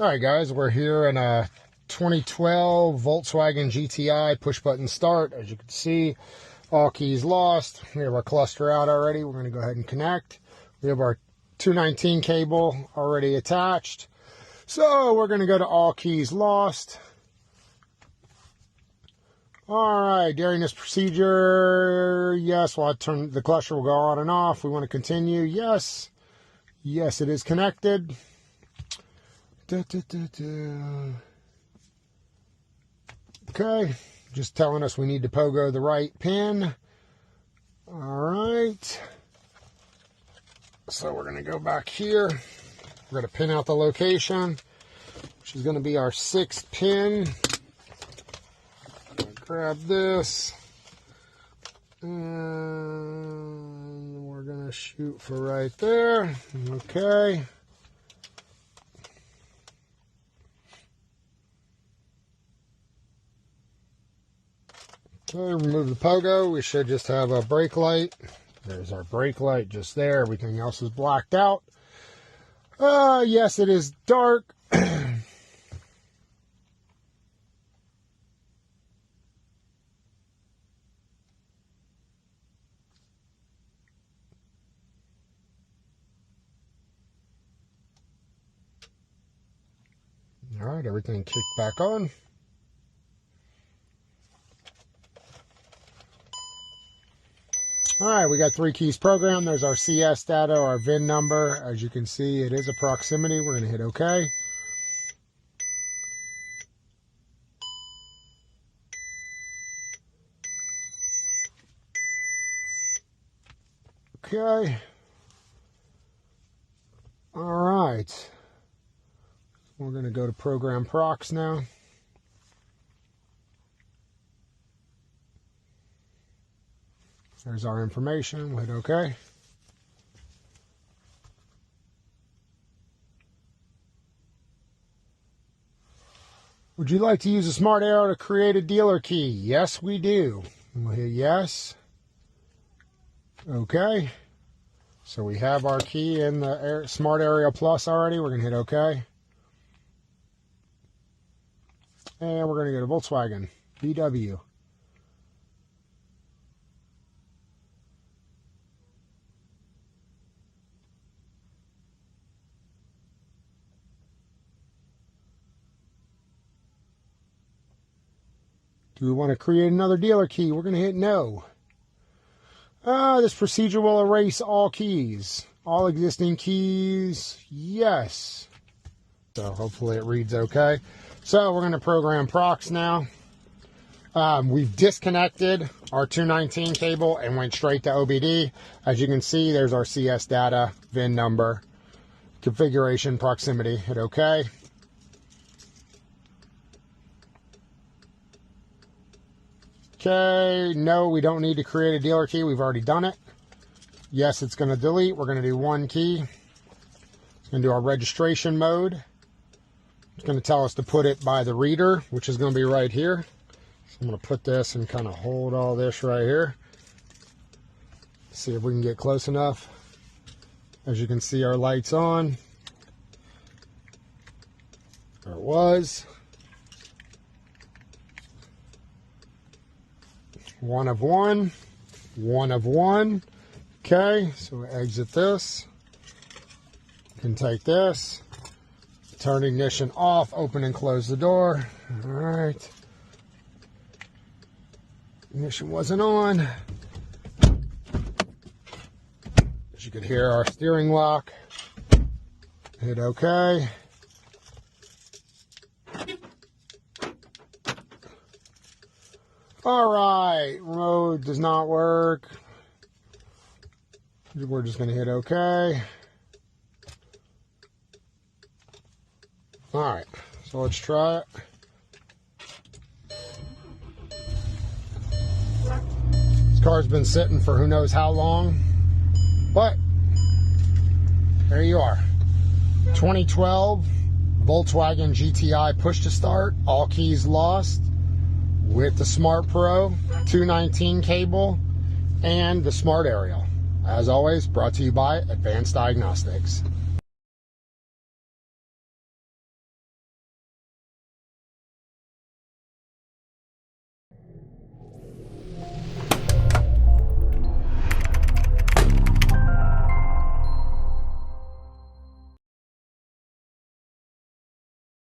All right, guys, we're here in a 2012 Volkswagen GTI push-button start. As you can see, all keys lost. We have our cluster out already. We're going to go ahead and connect. We have our 219 cable already attached. So we're going to go to all keys lost. All right, during this procedure, yes, we'll turn the cluster will go on and off. We want to continue. Yes, it is connected. Okay, just telling us we need to pogo the right pin. All right, so we're going to go back here. We're going to pin out the location, which is going to be our 6th pin. Grab this, and we're going to shoot for right there. Okay. Okay, remove the pogo. We should just have a brake light. There's our brake light just there. Everything else is blacked out. Yes, it is dark. All right, everything kicked back on. All right, we got 3 keys programmed. There's our CS data, our VIN number. As you can see, it is a proximity. We're going to hit OK. Okay. All right. We're going to go to Program Prox now. There's our information. We'll hit OK. Would you like to use a smart arrow to create a dealer key? Yes, we do. We'll hit yes. OK. So we have our key in the Smart Area Plus already. We're going to hit OK. And we're going to go to Volkswagen, VW. Do we want to create another dealer key? We're going to hit no. This procedure will erase all keys. All existing keys, yes. So hopefully it reads okay. So we're going to program Prox now. We've disconnected our 219 cable and went straight to OBD. As you can see, there's our CS data, VIN number, configuration, proximity. Hit OK. Okay, no, we don't need to create a dealer key. We've already done it. Yes, it's going to delete. We're going to do 1 key. It's going to do our registration mode. It's going to tell us to put it by the reader, which is going to be right here. So I'm going to put this and kind of hold all this right here. See if we can get close enough. As you can see, our light's on. There it was. 1 of 1. 1 of 1. Okay, so we exit this. You can take this. Turn ignition off, open and close the door. All right. Ignition wasn't on. As you could hear, our steering lock. Hit OK. All right, remote does not work. We're just going to hit OK. All right, so let's try it. This car's been sitting for who knows how long, but there you are. 2012 Volkswagen GTI push to start, all keys lost, with the Smart Pro 219 cable and the Smart Aerial. As always, brought to you by Advanced Diagnostics.